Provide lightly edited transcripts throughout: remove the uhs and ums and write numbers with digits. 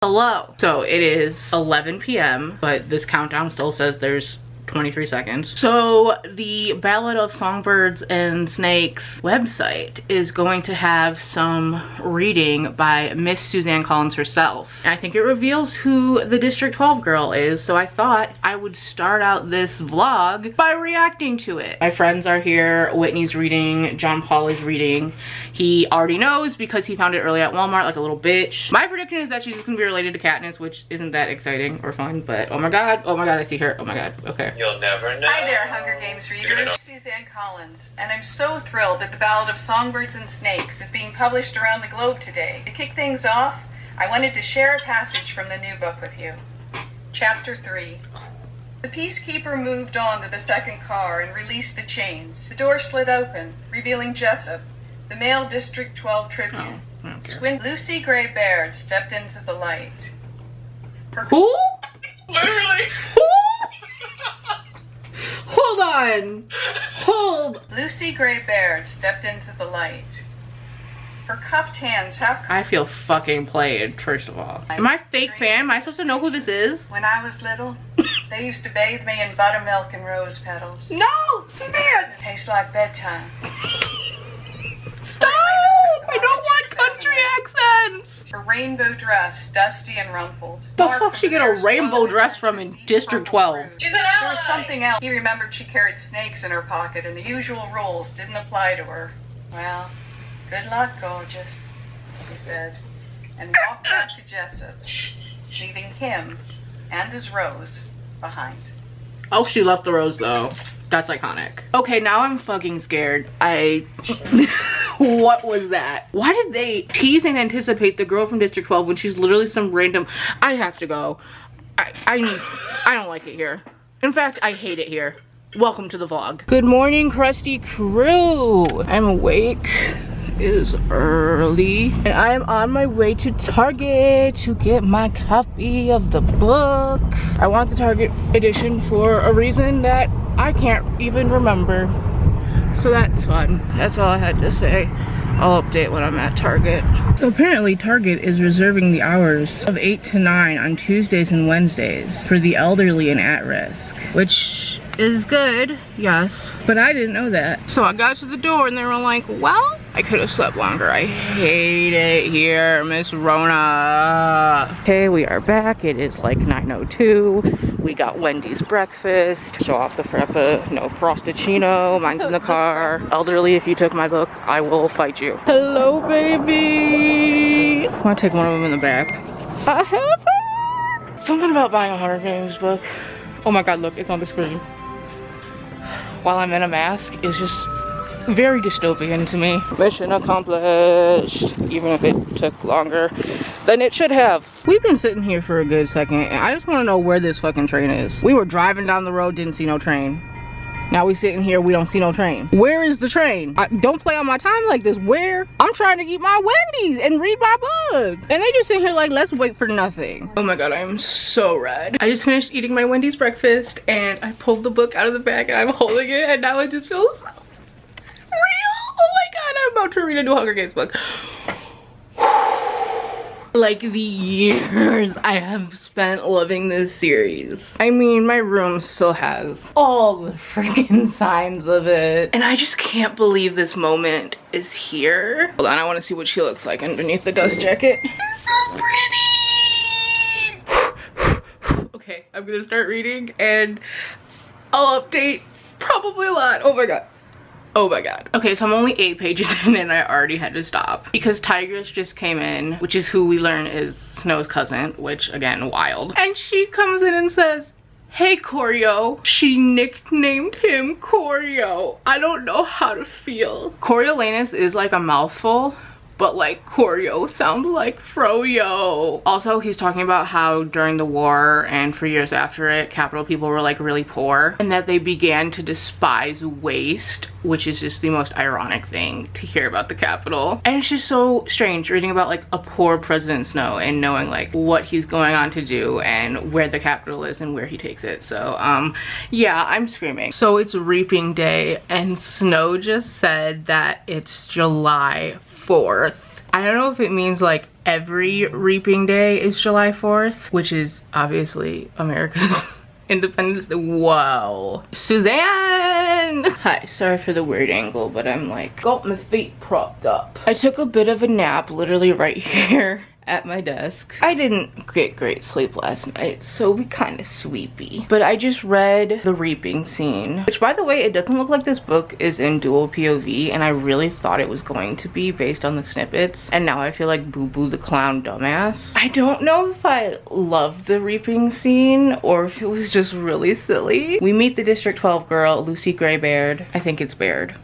Hello. So it is 11 p.m. but this countdown still says there's 23 seconds. So the Ballad of Songbirds and Snakes website is going to have some reading by Miss Suzanne Collins herself. And I think it reveals who the District 12 girl is, so I thought I would start out this vlog by reacting to it. My friends are here, Whitney's reading, John Paul is reading. He already knows because he found it early at Walmart like a little bitch. My prediction is that she's gonna be related to Katniss, which isn't that exciting or fun, but oh my god, I see her, oh my god, okay. You'll never know. Hi there, Hunger Games readers. Suzanne Collins, and I'm so thrilled that the Ballad of Songbirds and Snakes is being published around the globe today. To kick things off, I wanted to share a passage from the new book with you. Chapter 3. The peacekeeper moved on to the second car and released the chains. The door slid open, revealing Jessup, the male District 12 Tribune. Lucy Gray Baird stepped into the light. Who? Literally. Hold on. Hold. Lucy Gray Baird stepped into the light. Her cuffed hands I feel fucking played, first of all. Am I a fake fan? Am I supposed to know who this is? When I was little, they used to bathe me in buttermilk and rose petals. No! Suzanne! Tastes like bedtime. Stop! I don't want country accents! Her rainbow dress, dusty and rumpled. The fuck she get a rainbow dress from in District 12? She's an ally. There was something else. He remembered she carried snakes in her pocket and the usual rules didn't apply to her. Well, good luck, gorgeous, she said, and walked back to Jessup, leaving him and his rose behind. Oh, she left the rose though. That's iconic. Okay, now I'm fucking scared. What was that? Why did they tease and anticipate the girl from District 12 when she's literally some random... I have to go. I don't like it here. In fact, I hate it here. Welcome to the vlog. Good morning, crusty crew. I'm awake. It is early. And I am on my way to Target to get my copy of the book. I want the Target edition for a reason that I can't even remember. So that's fun. That's all I had to say. I'll update when I'm at Target. So apparently Target is reserving the hours of 8 to 9 on Tuesdays and Wednesdays for the elderly and at risk, which is good, yes, but I didn't know that. So I got to the door and they were like, well, I could have slept longer. I hate it here, Miss Rona. Okay, we are back. It is like 9:02. We got Wendy's breakfast. Show off the frappa, no frosted-chino. Mine's in the car. Elderly, if you took my book, I will fight you. Hello, baby. I want to take one of them in the back. I have her. Something about buying a Hunger Games book. Oh my god, look, it's on the screen. While I'm in a mask is just very dystopian to me. Mission accomplished, even if it took longer than it should have. We've been sitting here for a good second and I just want to know where this fucking train is. We were driving down the road, didn't see no train. Now we sitting here, we don't see no train. Where is the train? Don't play on my time like this. Where? I'm trying to eat my Wendy's and read my book. And they just sit here like, let's wait for nothing. Oh my god, I am so red. I just finished eating my Wendy's breakfast and I pulled the book out of the bag and I'm holding it and now it just feels so real. Oh my god, I'm about to read a new Hunger Games book. Like the years I have spent loving this series. I mean, my room still has all the freaking signs of it. And I just can't believe this moment is here. Hold on, I want to see what she looks like underneath the dust jacket. It's so pretty! Okay, I'm gonna start reading and I'll update probably a lot. Oh my god. Oh my god. Okay, so I'm only 8 pages in and I already had to stop because Tigress just came in, which is who we learn is Snow's cousin, which again, wild. And she comes in and says, hey Corio. She nicknamed him Corio. I don't know how to feel. Coriolanus is like a mouthful, but like Corio sounds like Froyo. Also, he's talking about how during the war and for years after it, capital people were like really poor and that they began to despise waste, which is just the most ironic thing to hear about the capital. And it's just so strange reading about like a poor President Snow and knowing like what he's going on to do and where the capital is and where he takes it. So yeah, I'm screaming. So it's reaping day and Snow just said that it's July 4th. I don't know if it means like every reaping day is July 4th, which is obviously America's Independence Day. Whoa. Suzanne! Hi, sorry for the weird angle, but I'm like, got my feet propped up. I took a bit of a nap literally right here at my desk. I didn't get great sleep last night, so we kind of sleepy. But I just read the reaping scene, which by the way, it doesn't look like this book is in dual POV, and I really thought it was going to be based on the snippets, and now I feel like Boo Boo the Clown dumbass. I don't know if I love the reaping scene or if it was just really silly. We meet the District 12 girl, Lucy Graybeard. I think it's Baird.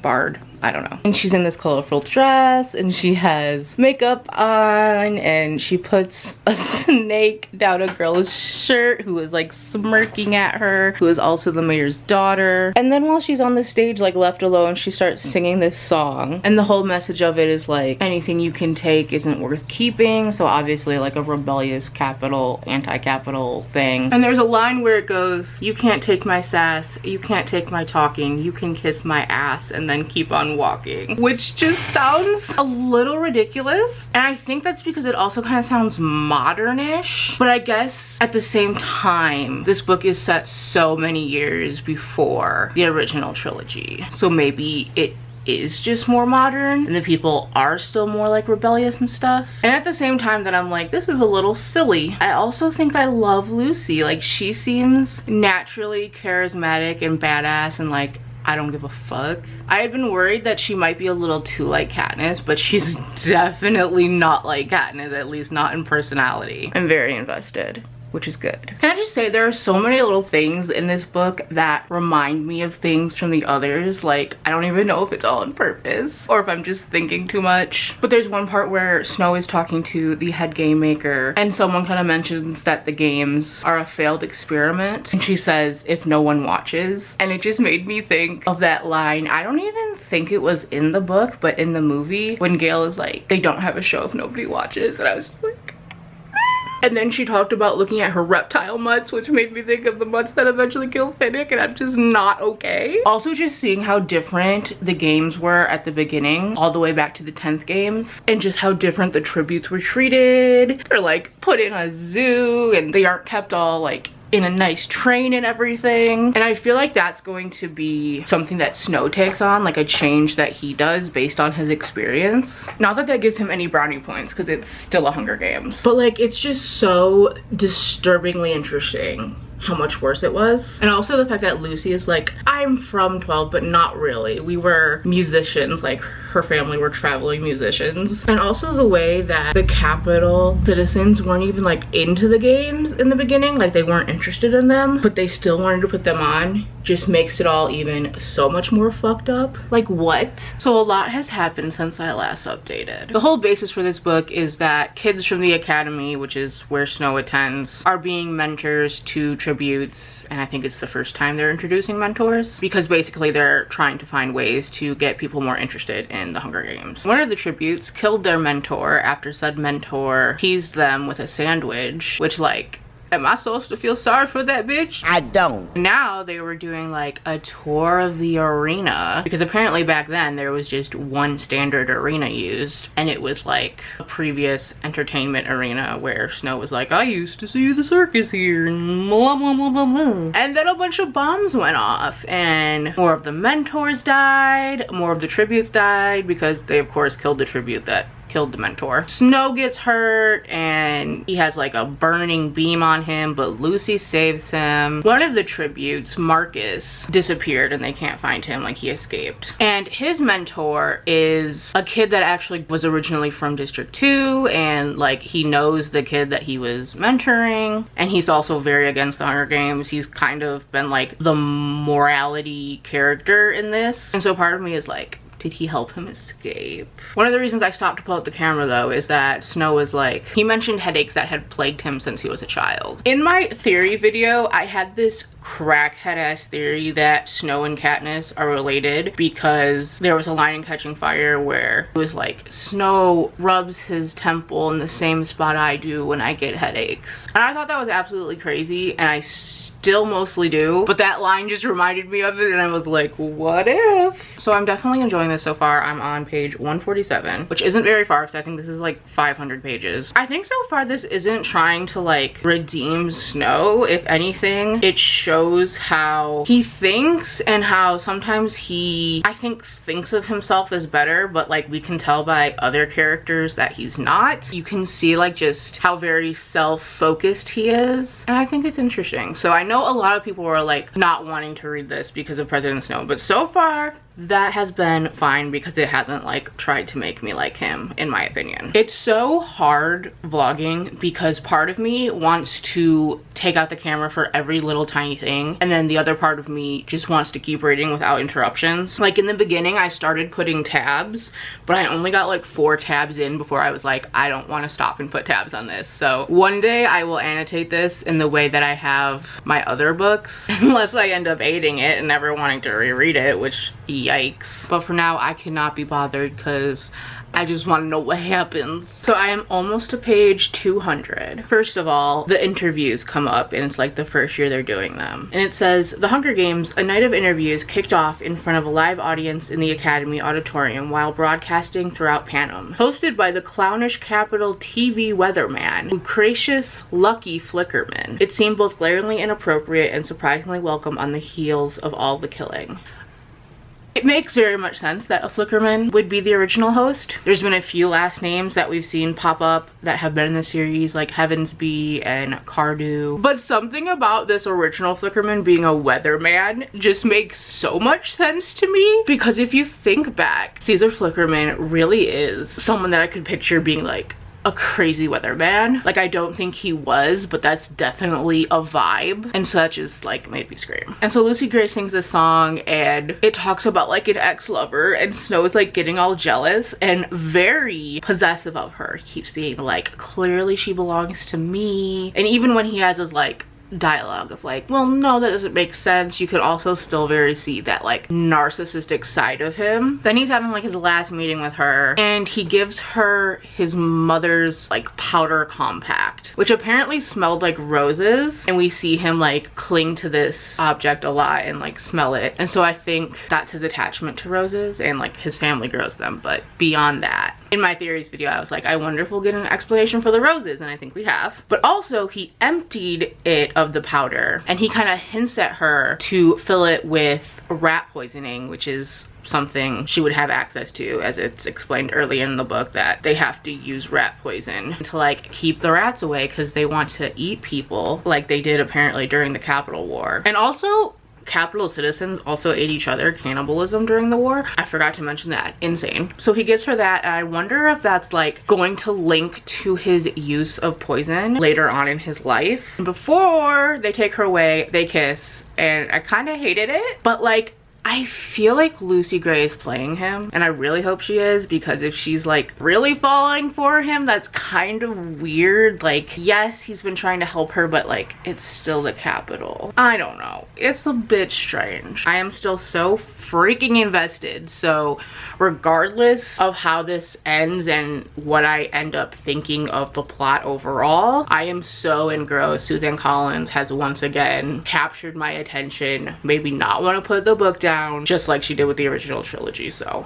Bard. I don't know. And she's in this colorful dress and she has makeup on and she puts a snake down a girl's shirt who is like smirking at her, who is also the mayor's daughter. And then while she's on the stage like left alone, she starts singing this song, and the whole message of it is like, anything you can take isn't worth keeping. So obviously like a rebellious capital, anti-capital thing. And there's a line where it goes, you can't take my sass, you can't take my talking, you can kiss my ass and then keep on walking, which just sounds a little ridiculous. And I think that's because it also kind of sounds modernish, but I guess at the same time this book is set so many years before the original trilogy, so maybe it is just more modern and the people are still more like rebellious and stuff. And at the same time that I'm like, this is a little silly, I also think I love Lucy. Like, she seems naturally charismatic and badass and like, I don't give a fuck. I had been worried that she might be a little too like Katniss, but she's definitely not like Katniss, at least not in personality. I'm very invested, which is good. Can I just say, there are so many little things in this book that remind me of things from the others. Like, I don't even know if it's all on purpose or if I'm just thinking too much. But there's one part where Snow is talking to the head game maker and someone kind of mentions that the games are a failed experiment. And she says, if no one watches. And it just made me think of that line. I don't even think it was in the book, but in the movie when Gale is like, they don't have a show if nobody watches. And I was just like, and then she talked about looking at her reptile mutts, which made me think of the mutts that eventually killed Finnick, and I'm just not okay. Also, just seeing how different the games were at the beginning, all the way back to the 10th games, and just how different the tributes were treated. They're like put in a zoo, and they aren't kept all like in a nice train and everything. And I feel like that's going to be something that Snow takes on, like a change that he does based on his experience. Not that that gives him any brownie points, because it's still a Hunger Games, but like, it's just so disturbingly interesting how much worse it was. And also the fact that Lucy is like, I'm from 12, but not really. We were musicians, like her family were traveling musicians. And also the way that the capital citizens weren't even like into the games in the beginning, like they weren't interested in them, but they still wanted to put them on, just makes it all even so much more fucked up. Like, what? So a lot has happened since I last updated. The whole basis for this book is that kids from the academy, which is where Snow attends, are being mentors to tributes, and I think it's the first time they're introducing mentors, because basically they're trying to find ways to get people more interested in the Hunger Games. One of the tributes killed their mentor after said mentor teased them with a sandwich, which, like, am I supposed to feel sorry for that bitch? I don't. Now they were doing like a tour of the arena, because apparently back then there was just one standard arena used, and it was like a previous entertainment arena where Snow was like, I used to see the circus here, and blah, blah, blah, blah, blah. And then a bunch of bombs went off and more of the mentors died, more of the tributes died, because they of course killed the tribute that killed the mentor. Snow gets hurt and he has like a burning beam on him, but Lucy saves him. One of the tributes, Marcus, disappeared and they can't find him, like he escaped. And his mentor is a kid that actually was originally from District 2, and like he knows the kid that he was mentoring, and he's also very against the Hunger Games. He's kind of been like the morality character in this. And so part of me is like, did he help him escape? One of the reasons I stopped to pull out the camera though is that Snow was like, he mentioned headaches that had plagued him since he was a child. In my theory video, I had this crackhead ass theory that Snow and Katniss are related, because there was a line in Catching Fire where it was like, Snow rubs his temple in the same spot I do when I get headaches. And I thought that was absolutely crazy, and I still mostly do, but that line just reminded me of it and I was like, what if? So I'm definitely enjoying this so far. I'm on page 147, which isn't very far because I think this is like 500 pages. I think so far this isn't trying to like redeem Snow. If anything, it shows how he thinks and how sometimes he, I think, thinks of himself as better, but like we can tell by other characters that he's not. You can see like just how very self-focused he is, and I think it's interesting. So I know a lot of people were like not wanting to read this because of President Snow, but so far that has been fine because it hasn't like tried to make me like him, in my opinion. It's so hard vlogging because part of me wants to take out the camera for every little tiny thing, and then the other part of me just wants to keep reading without interruptions. Like in the beginning I started putting tabs, but I only got like 4 tabs in before I was like, I don't want to stop and put tabs on this. So one day I will annotate this in the way that I have my other books, unless I end up hating it and never wanting to reread it, which yikes. But for now I cannot be bothered because I just want to know what happens. So I am almost to page 200. First of all, the interviews come up and it's like the first year they're doing them. And it says, The Hunger Games, a night of interviews kicked off in front of a live audience in the Academy Auditorium while broadcasting throughout Panem. Hosted by the clownish Capitol TV weatherman, Lucretius Lucky Flickerman. It seemed both glaringly inappropriate and surprisingly welcome on the heels of all the killing. It makes very much sense that a Flickerman would be the original host. There's been a few last names that we've seen pop up that have been in the series, like Heavensby and Cardew. But something about this original Flickerman being a weatherman just makes so much sense to me. Because if you think back, Caesar Flickerman really is someone that I could picture being like a crazy weatherman. Like I don't think he was, but that's definitely a vibe, and so that just like made me scream. And so Lucy Gray sings this song and it talks about like an ex-lover, and Snow is like getting all jealous and very possessive of her. He keeps being like, clearly she belongs to me. And even when he has his like dialogue of like, well no, that doesn't make sense, you could also still very see that like narcissistic side of him. Then he's having like his last meeting with her and he gives her his mother's like powder compact, which apparently smelled like roses, and we see him like cling to this object a lot and like smell it, and so I think that's his attachment to roses, and like his family grows them. But beyond that, in my theories video I was like, I wonder if we'll get an explanation for the roses, and I think we have. But also he emptied it of the powder and he kind of hints at her to fill it with rat poisoning, which is something she would have access to, as it's explained early in the book that they have to use rat poison to like keep the rats away because they want to eat people like they did apparently during the Capitol War. And also Capitol citizens also ate each other, cannibalism during the war. I forgot to mention that. Insane. So he gives her that, and I wonder if that's like going to link to his use of poison later on in his life. Before they take her away, they kiss, and I kind of hated it, but like I feel like Lucy Gray is playing him, and I really hope she is, because if she's like really falling for him, that's kind of weird. Like, yes, he's been trying to help her, but like it's still the Capitol. I don't know, it's a bit strange. I am still so freaking invested, so regardless of how this ends and what I end up thinking of the plot overall, I am so engrossed. Suzanne Collins has once again captured my attention, made me not want to put the book down, just like she did with the original trilogy. So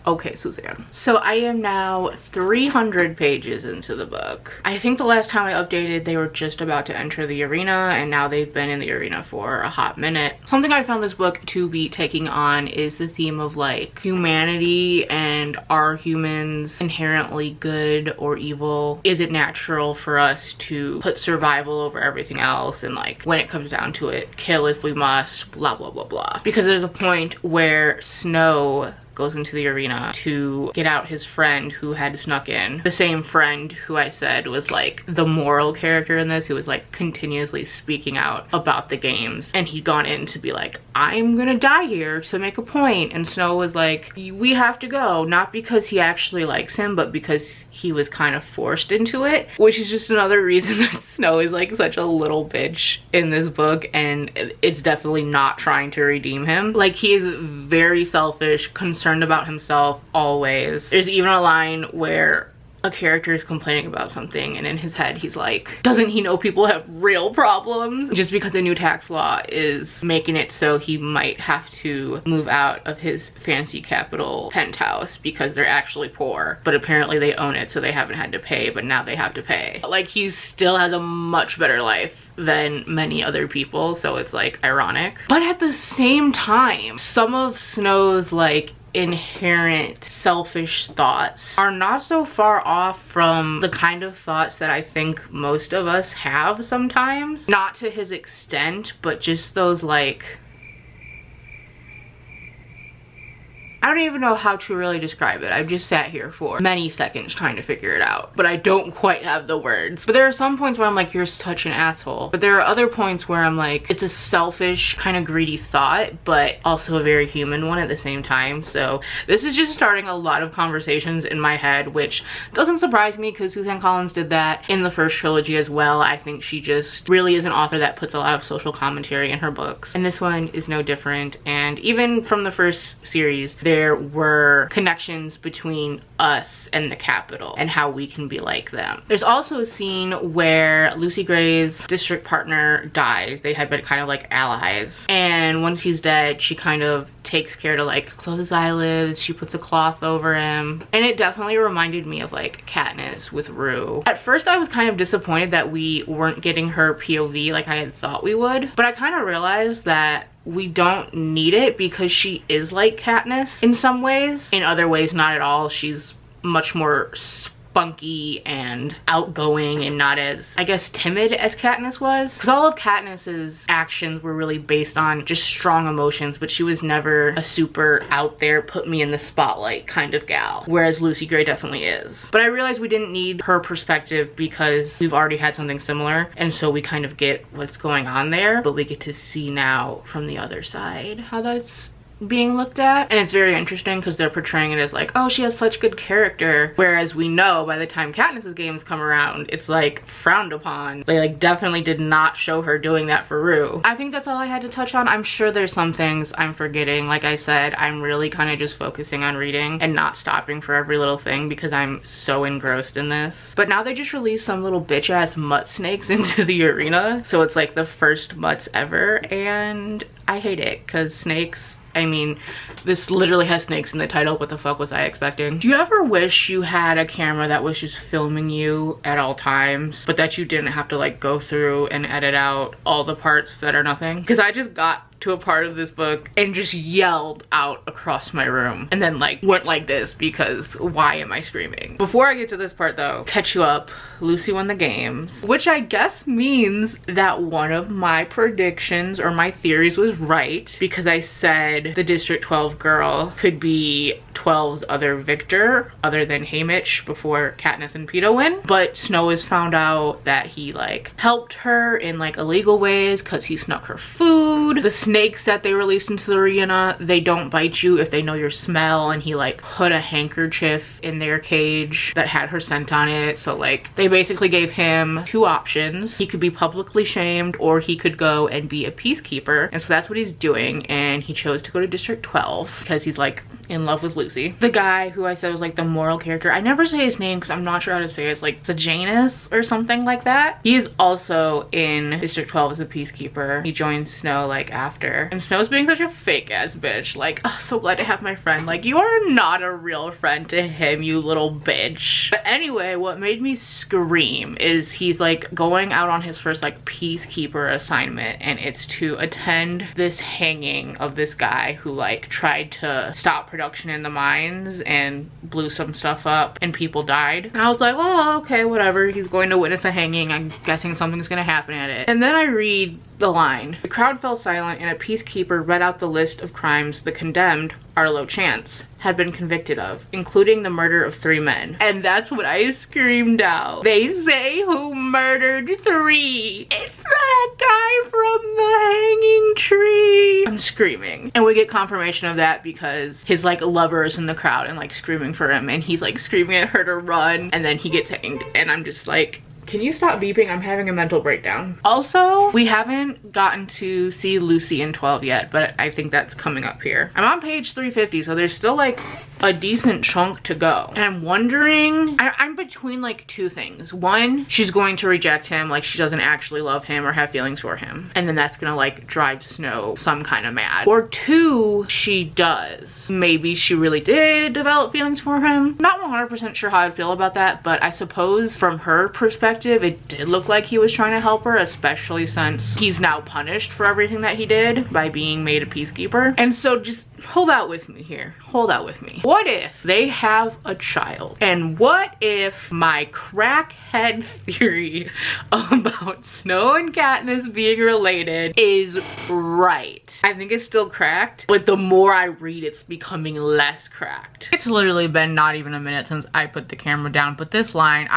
okay, Suzanne. So I am now 300 pages into the book. I think the last time I updated, they were just about to enter the arena, and now they've been in the arena for a hot minute. Something I found this book to be taking on is the theme of like humanity, and are humans inherently good or evil? Is it natural for us to put survival over everything else, and like when it comes down to it, kill if we must, blah blah blah blah. Because there's a point where Snow goes into the arena to get out his friend who had snuck in. The same friend who I said was like the moral character in this, who was like continuously speaking out about the games. And he'd gone in to be like, I'm gonna die here to make a point. And Snow was like, we have to go. Not because he actually likes him, but because he was kind of forced into it. Which is just another reason that Snow is like such a little bitch in this book, and it's definitely not trying to redeem him. Like, he is very selfish, concerned about himself always. There's even a line where a character is complaining about something and in his head he's like, doesn't he know people have real problems? Just because a new tax law is making it so he might have to move out of his fancy capital penthouse because they're actually poor, but apparently they own it so they haven't had to pay, but now they have to pay. Like, he still has a much better life than many other people, so it's like ironic. But at the same time, some of Snow's like inherent selfish thoughts are not so far off from the kind of thoughts that I think most of us have sometimes. Not to his extent, but just those like, I don't even know how to really describe it. I've just sat here for many seconds trying to figure it out, but I don't quite have the words. But there are some points where I'm like, you're such an asshole. But there are other points where I'm like, it's a selfish, kind of greedy thought, but also a very human one at the same time. So this is just starting a lot of conversations in my head, which doesn't surprise me because Suzanne Collins did that in the first trilogy as well. I think she just really is an author that puts a lot of social commentary in her books. And this one is no different. And even from the first series, there were connections between us and the Capitol and how we can be like them. There's also a scene where Lucy Gray's district partner dies. They had been kind of like allies. And once he's dead, she kind of takes care to like close his eyelids. She puts a cloth over him. And it definitely reminded me of like Katniss with Rue. At first I was kind of disappointed that we weren't getting her POV like I had thought we would. But I kind of realized that we don't need it because she is like Katniss in some ways. In other ways, not at all. She's much more spunky and outgoing and not as, I guess, timid as Katniss was. Because all of Katniss's actions were really based on just strong emotions, but she was never a super out there, put me in the spotlight kind of gal. Whereas Lucy Gray definitely is. But I realized we didn't need her perspective because we've already had something similar. And so we kind of get what's going on there, but we get to see now from the other side how that's being looked at. And it's very interesting because they're portraying it as like, oh, she has such good character, whereas we know by the time Katniss's games come around, it's like frowned upon. They like definitely did not show her doing that for Rue. I think that's all I had to touch on. I'm sure there's some things I'm forgetting. Like I said, I'm really kind of just focusing on reading and not stopping for every little thing because I'm so engrossed in this. But now they just released some little bitch ass mutt snakes into the arena, so it's like the first mutts ever, and I hate it because snakes, I mean, this literally has snakes in the title. What the fuck was I expecting? Do you ever wish you had a camera that was just filming you at all times, but that you didn't have to like go through and edit out all the parts that are nothing? Because I just got to a part of this book and just yelled out across my room and then like went like this because why am I screaming? Before I get to this part though, catch you up, Lucy won the games, which I guess means that one of my predictions or my theories was right, because I said the District 12 girl could be 12's other victor other than Haymitch before Katniss and Peeta win. But Snow has found out that he like helped her in like illegal ways because he snuck her food. The snakes that they released into the arena, they don't bite you if they know your smell, and he like put a handkerchief in their cage that had her scent on it. So like they basically gave him two options. He could be publicly shamed or he could go and be a peacekeeper, and so that's what he's doing. And he chose to go to District 12 because he's like in love with Lucy. The guy who I said was like the moral character, I never say his name because I'm not sure how to say it. It's like Sejanus or something like that. He is also in District 12 as a peacekeeper. He joins Snow like after, and Snow's being such a fake ass bitch. Like, oh, so glad to have my friend. Like, you are not a real friend to him, you little bitch. But anyway, what made me scream is he's like going out on his first like peacekeeper assignment, and it's to attend this hanging of this guy who like tried to stop production in the mines and blew some stuff up and people died. And I was like, oh, okay, whatever. He's going to witness a hanging. I'm guessing something's gonna happen at it. And then I read the line, the crowd fell silent and a peacekeeper read out the list of crimes the condemned, Arlo Chance, had been convicted of, including the murder of 3 men. And that's what I screamed out. They say who murdered 3. It's that guy from the hanging tree. I'm screaming. And we get confirmation of that because his like lover is in the crowd and like screaming for him, and he's like screaming at her to run, and then he gets hanged. And I'm just like, Can you stop beeping? I'm having a mental breakdown. Also, we haven't gotten to see Lucy in 12 yet, but I think that's coming up here. I'm on page 350, so there's still like a decent chunk to go. And I'm wondering, I'm between like two things. One, she's going to reject him, like she doesn't actually love him or have feelings for him. And then that's gonna like drive Snow some kind of mad. Or two, she does. Maybe she really did develop feelings for him. Not 100% sure how I'd feel about that, but I suppose from her perspective, it did look like he was trying to help her, especially since he's now punished for everything that he did by being made a peacekeeper. And so just hold out with me here. Hold out with me. What if they have a child? And what if my crackhead theory about Snow and Katniss being related is right? I think it's still cracked, but the more I read, it's becoming less cracked. It's literally been not even a minute since I put the camera down, but this line,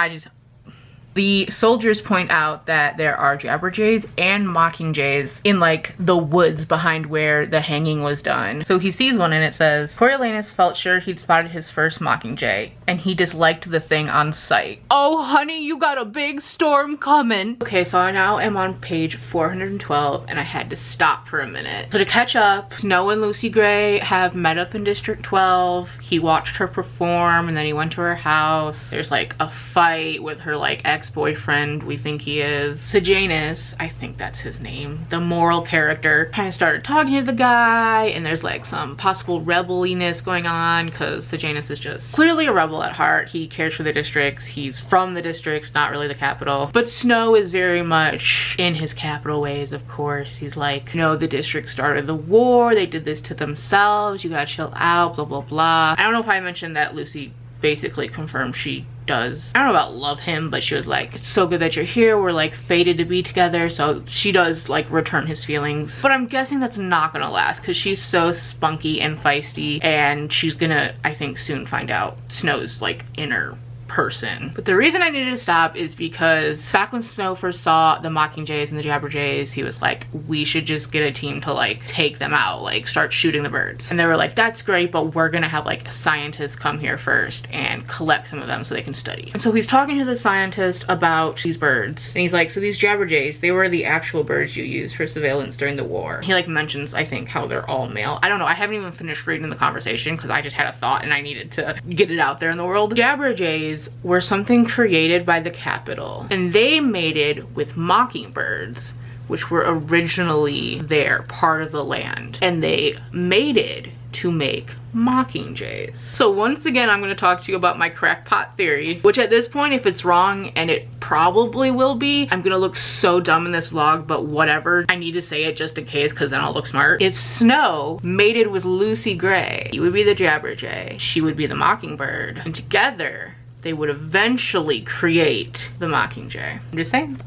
the soldiers point out that there are jabberjays and mockingjays in like the woods behind where the hanging was done. So he sees one and it says, Coriolanus felt sure he'd spotted his first mockingjay and he disliked the thing on sight. Oh honey, you got a big storm coming. Okay, so I now am on page 412 and I had to stop for a minute. So to catch up, Snow and Lucy Gray have met up in District 12. He watched her perform and then he went to her house. There's like a fight with her like ex-boyfriend, we think he is. Sejanus, I think that's his name, the moral character, kind of started talking to the guy and there's like some possible rebel-iness going on because Sejanus is just clearly a rebel at heart. He cares for the districts. He's from the districts, not really the capital. But Snow is very much in his capital ways, of course. He's like, you know, the district started the war. They did this to themselves. You gotta chill out, blah, blah, blah. I don't know if I mentioned that Lucy basically confirmed she does, I don't know about love him, but she was like, it's so good that you're here, we're like fated to be together. So she does like return his feelings, but I'm guessing that's not gonna last because she's so spunky and feisty and she's gonna, I think, soon find out Snow's like inner person. But the reason I needed to stop is because back when Snow first saw the mockingjays and the jabberjays, he was like, we should just get a team to like take them out, like start shooting the birds. And they were like, that's great, but we're gonna have like scientists come here first and collect some of them so they can study. And so he's talking to the scientist about these birds and he's like, so these jabberjays, they were the actual birds you used for surveillance during the war. He like mentions, I think, how they're all male. I don't know, I haven't even finished reading the conversation because I just had a thought and I needed to get it out there in the world. Jabberjays were something created by the capital and they mated with mockingbirds, which were originally their part of the land, and they mated to make mockingjays. So once again, I'm going to talk to you about my crackpot theory, which at this point, if it's wrong, and it probably will be, I'm going to look so dumb in this vlog, but whatever. I need to say it just in case because then I'll look smart. If Snow mated with Lucy Gray, he would be the jabberjay, she would be the mockingbird, and together they would eventually create the mockingjay. I'm just saying.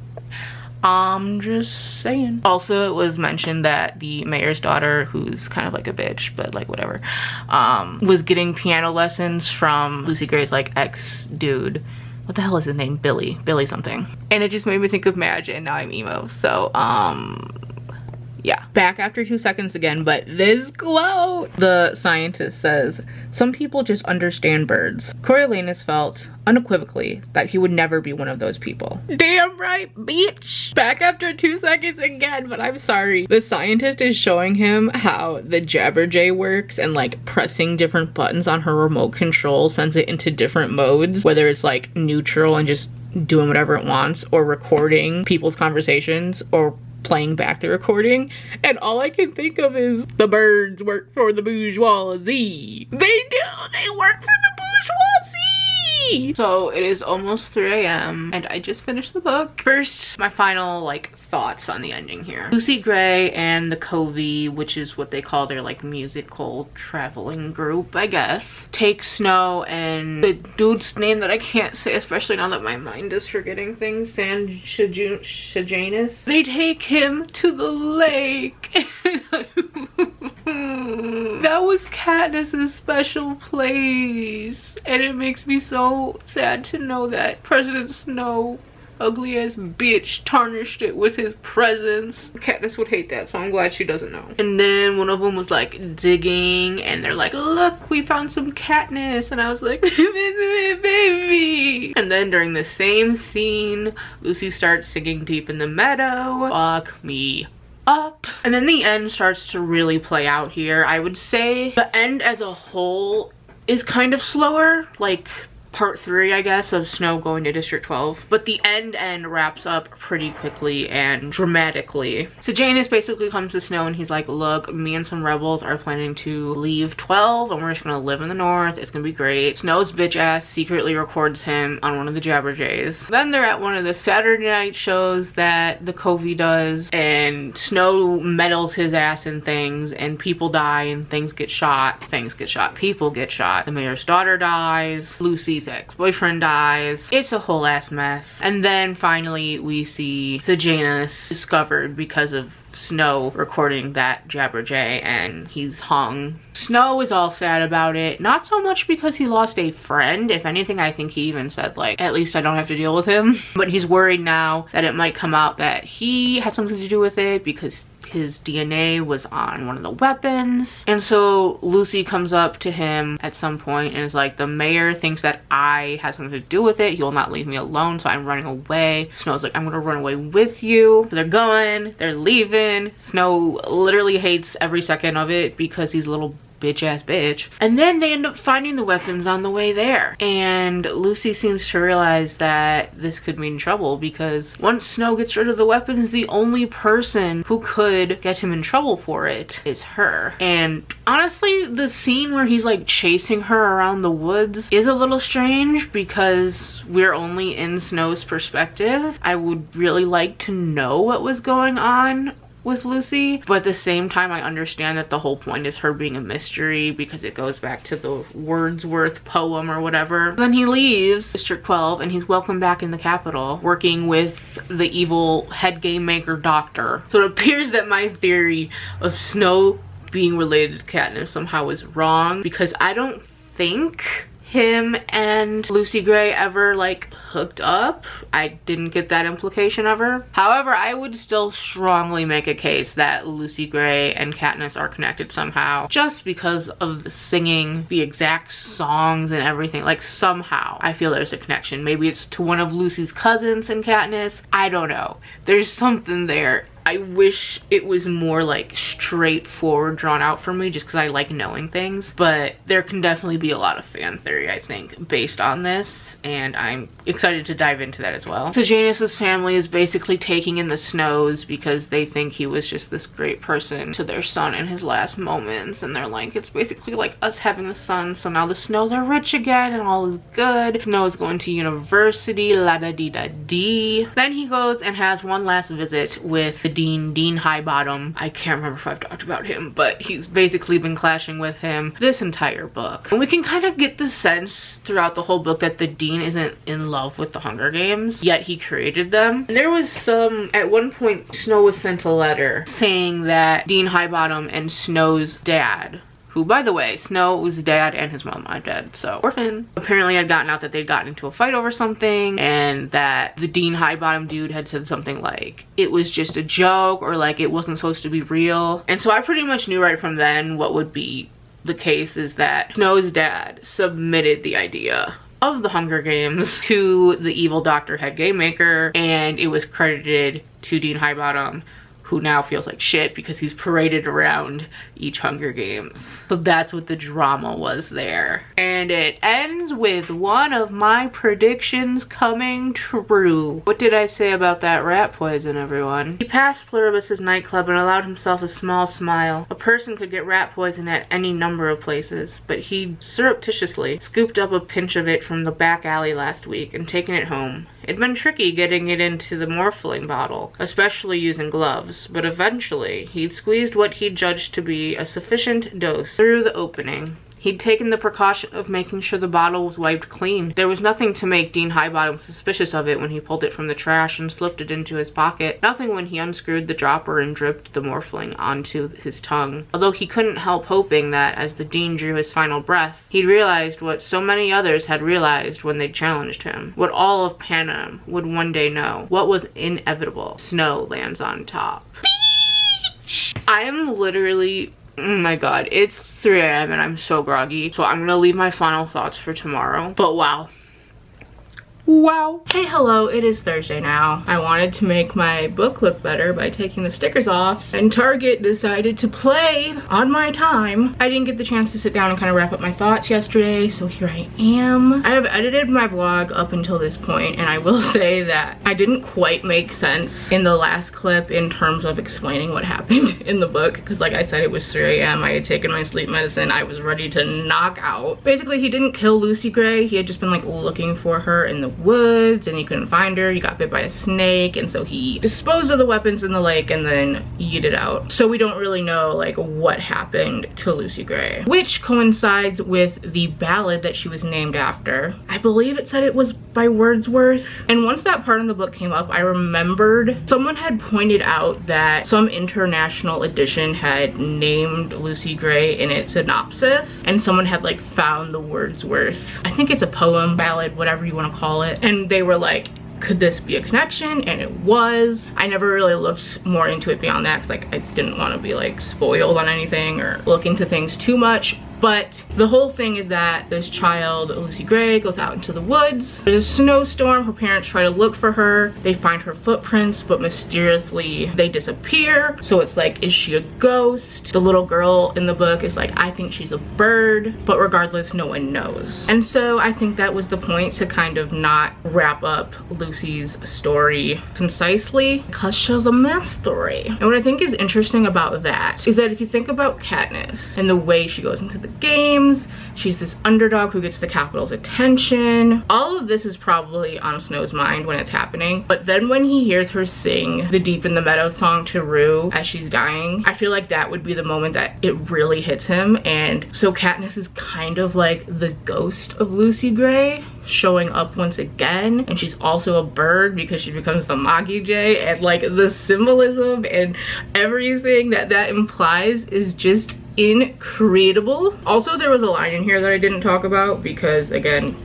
I'm just saying. Also, it was mentioned that the mayor's daughter, who's kind of like a bitch, but like whatever, was getting piano lessons from Lucy Gray's like ex-dude. What the hell is his name? Billy something. And it just made me think of Madge and now I'm emo. So, yeah. Back after 2 seconds again, but this quote. The scientist says, some people just understand birds. Coriolanus felt unequivocally that he would never be one of those people. Damn right, bitch. Back after 2 seconds again, but I'm sorry. The scientist is showing him how the jabberjay works and like pressing different buttons on her remote control sends it into different modes, whether it's like neutral and just doing whatever it wants, or recording people's conversations, or playing back the recording. And all I can think of is the birds work for the bourgeoisie. They do, they work for the bourgeoisie. So it is almost 3 a.m. and I just finished the book. First, my final like thoughts on the ending here. Lucy Gray and the Covey, which is what they call their like musical traveling group, I guess, take Snow and the dude's name that I can't say, especially now that my mind is forgetting things, Sejanus. They take him to the lake. That was Katniss's special place, and it makes me so sad to know that President Snow ugly ass bitch tarnished it with his presence. Katniss would hate that, so I'm glad she doesn't know. And then one of them was like digging, and they're like, look, we found some Katniss. And I was like, baby. And then during the same scene, Lucy starts singing Deep in the Meadow. Fuck me up. And then the end starts to really play out here. I would say the end as a whole is kind of slower, like part 3, I guess, of Snow going to District 12. But the end wraps up pretty quickly and dramatically. So Janus basically comes to Snow and he's like, look, me and some rebels are planning to leave 12 and we're just gonna live in the north. It's gonna be great. Snow's bitch ass secretly records him on one of the Jabberjays. Then they're at one of the Saturday night shows that the Covey does, and Snow meddles his ass in things and people die and things get shot, people get shot. The mayor's daughter dies, Lucy's ex-boyfriend dies. It's a whole ass mess. And then finally we see Sejanus discovered because of Snow recording that Jabberjay, and he's hung. Snow is all sad about it, not so much because he lost a friend. If anything, I think he even said like, at least I don't have to deal with him. But he's worried now that it might come out that he had something to do with it because his DNA was on one of the weapons. And so Lucy comes up to him at some point and is like, the mayor thinks that I had something to do with it. He will not leave me alone, so I'm running away. Snow's like, I'm gonna run away with you. So they're going, they're leaving. Snow literally hates every second of it because he's a little bitch. And then they end up finding the weapons on the way there. And Lucy seems to realize that this could mean trouble because once Snow gets rid of the weapons, the only person who could get him in trouble for it is her. And honestly, the scene where he's like chasing her around the woods is a little strange because we're only in Snow's perspective. I would really like to know what was going on with Lucy, but at the same time I understand that the whole point is her being a mystery because it goes back to the Wordsworth poem or whatever. Then he leaves District 12 and he's welcomed back in the capital working with the evil head game maker doctor. So it appears that my theory of Snow being related to Katniss somehow is wrong because I don't think him and Lucy Gray ever like hooked up. I didn't get that implication of her. However, I would still strongly make a case that Lucy Gray and Katniss are connected somehow just because of the singing, the exact songs and everything. Like somehow I feel there's a connection. Maybe it's to one of Lucy's cousins and Katniss. I don't know. There's something there. I wish it was more like straightforward drawn out for me just because I like knowing things, but there can definitely be a lot of fan theory, I think, based on this, and I'm excited to dive into that as well. So Janus's family is basically taking in the Snows because they think he was just this great person to their son in his last moments, and they're like, it's basically like us having a son, so now the Snows are rich again and all is good. Snow is going to university, la-da-dee-da-dee. Then he goes and has one last visit with the Dean Highbottom. I can't remember if I've talked about him, but he's basically been clashing with him this entire book. And we can kind of get the sense throughout the whole book that the Dean isn't in love with the Hunger Games, yet he created them. And there was some, at one point, Snow was sent a letter saying that Dean Highbottom and Snow's dad, who, by the way, Snow's dad and his mom are dead, so orphan, apparently had gotten out that they'd gotten into a fight over something, and that the Dean Highbottom dude had said something like it was just a joke, or like it wasn't supposed to be real. And so I pretty much knew right from then what would be the case is that Snow's dad submitted the idea of the Hunger Games to the evil Dr. Head Game Maker, and it was credited to Dean Highbottom, who now feels like shit because he's paraded around each Hunger Games. So that's what the drama was there. And it ends with one of my predictions coming true. What did I say about that rat poison, everyone? He passed Pluribus's nightclub and allowed himself a small smile. A person could get rat poison at any number of places, but he surreptitiously scooped up a pinch of it from the back alley last week and taken it home. It'd been tricky getting it into the morphling bottle, especially using gloves, but eventually he'd squeezed what he judged to be a sufficient dose through the opening. He'd taken the precaution of making sure the bottle was wiped clean. There was nothing to make Dean Highbottom suspicious of it when he pulled it from the trash and slipped it into his pocket. Nothing when he unscrewed the dropper and dripped the morphling onto his tongue. Although he couldn't help hoping that as the Dean drew his final breath, he'd realized what so many others had realized when they challenged him. What all of Panem would one day know. What was inevitable. Snow lands on top. I am literally, oh my god, it's 3 a.m. and I'm so groggy. So I'm gonna leave my final thoughts for tomorrow. But wow. Wow. Hey, hello, it is Thursday now. I wanted to make my book look better by taking the stickers off, and Target decided to play on my time. I didn't get the chance to sit down and kind of wrap up my thoughts yesterday, so here I am. I have edited my vlog up until this point, and I will say that I didn't quite make sense in the last clip in terms of explaining what happened in the book, because like I said, it was 3 a.m. I had taken my sleep medicine. I was ready to knock out. Basically, he didn't kill Lucy Gray. He had just been like looking for her in the woods and he couldn't find her. He got bit by a snake, and so he disposed of the weapons in the lake and then yeeted out. So we don't really know like what happened to Lucy Gray, which coincides with the ballad that she was named after. I believe it said it was by Wordsworth. And once that part in the book came up, I remembered someone had pointed out that some international edition had named Lucy Gray in its synopsis, and someone had like found the Wordsworth, I think it's a poem, ballad, whatever you want to call it, and they were like, could this be a connection? And it was. I never really looked more into it beyond that because like I didn't want to be like spoiled on anything or look into things too much. But the whole thing is that this child, Lucy Gray, goes out into the woods. There's a snowstorm. Her parents try to look for her. They find her footprints, but mysteriously they disappear. So it's like, is she a ghost? The little girl in the book is like, I think she's a bird, but regardless, no one knows. And so I think that was the point, to kind of not wrap up Lucy's story concisely, because she's a mystery. And what I think is interesting about that is that if you think about Katniss and the way she goes into the games, she's this underdog who gets the Capitol's attention. All of this is probably on Snow's mind when it's happening, but then when he hears her sing the Deep in the Meadow song to Rue as she's dying, I feel like that would be the moment that it really hits him. And so Katniss is kind of like the ghost of Lucy Gray showing up once again, and she's also a bird because she becomes the Mockingjay, and like the symbolism and everything that that implies is just incredible. Also, there was a line in here that I didn't talk about because, again,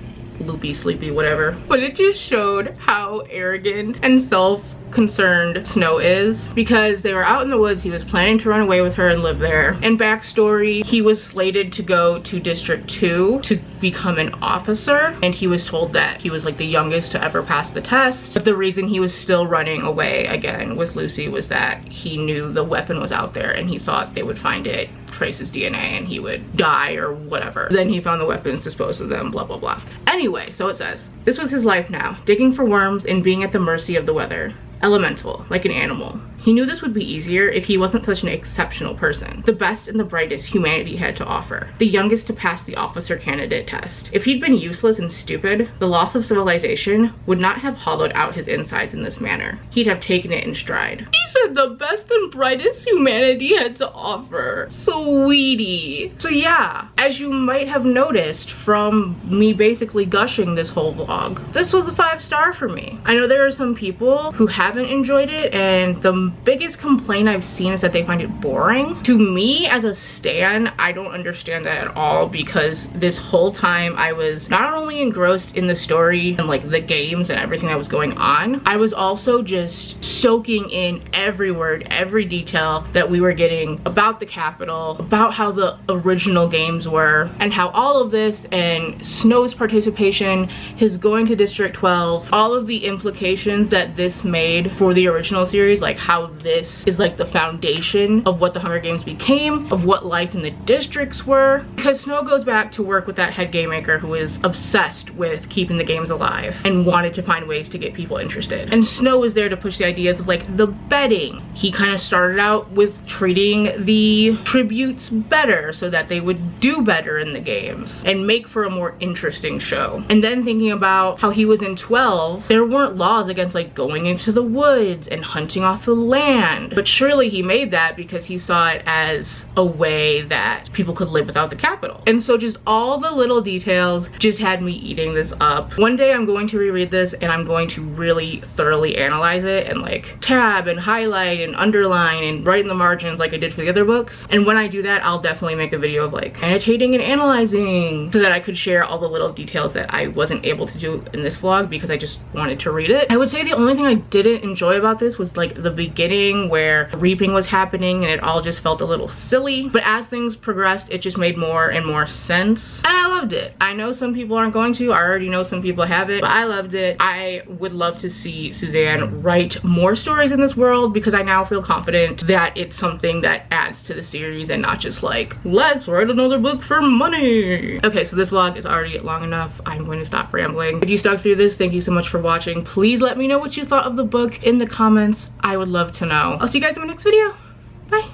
loopy, sleepy, whatever, but it just showed how arrogant and self-concerned Snow is, because they were out in the woods. He was planning to run away with her and live there. And backstory, he was slated to go to District 2 to become an officer, and he was told that he was like the youngest to ever pass the test. But the reason he was still running away again with Lucy was that he knew the weapon was out there and he thought they would find it, trace his DNA, and he would die or whatever. Then he found the weapons, disposed of them, blah blah blah. Anyway, so it says, this was his life now, digging for worms and being at the mercy of the weather. Elemental, like an animal. He knew this would be easier if he wasn't such an exceptional person. The best and the brightest humanity had to offer. The youngest to pass the officer candidate test. If he'd been useless and stupid, the loss of civilization would not have hollowed out his insides in this manner. He'd have taken it in stride. He said the best and brightest humanity had to offer. Sweetie. So yeah, as you might have noticed from me basically gushing this whole vlog, this was a 5-star for me. I know there are some people who haven't enjoyed it, and the biggest complaint I've seen is that they find it boring. To me, as a stan, I don't understand that at all, because this whole time I was not only engrossed in the story and like the games and everything that was going on, I was also just soaking in every word, every detail that we were getting about the Capitol, about how the original games were, and how all of this and Snow's participation, his going to District 12, all of the implications that this made for the original series, like how this is like the foundation of what the Hunger Games became, of what life in the districts were, because Snow goes back to work with that head game maker who is obsessed with keeping the games alive and wanted to find ways to get people interested. And Snow was there to push the ideas of like the betting. He kind of started out with treating the tributes better so that they would do better in the games and make for a more interesting show. And then thinking about how he was in 12, there weren't laws against like going into the woods and hunting off the land. But surely he made that because he saw it as a way that people could live without the capital. And so just all the little details just had me eating this up. One day I'm going to reread this and I'm going to really thoroughly analyze it and like tab and highlight and underline and write in the margins like I did for the other books. And when I do that, I'll definitely make a video of like annotating and analyzing so that I could share all the little details that I wasn't able to do in this vlog because I just wanted to read it. I would say the only thing I didn't enjoy about this was like the beginning where reaping was happening and it all just felt a little silly. But as things progressed, it just made more and more sense. And I loved it. I know some people aren't going to. I already know some people have it, but I loved it. I would love to see Suzanne write more stories in this world because I now feel confident that it's something that adds to the series and not just like, let's write another book for money. Okay, so this vlog is already long enough. I'm going to stop rambling. If you stuck through this, thank you so much for watching. Please let me know what you thought of the book in the comments. I would love to know. I'll see you guys in my next video. Bye.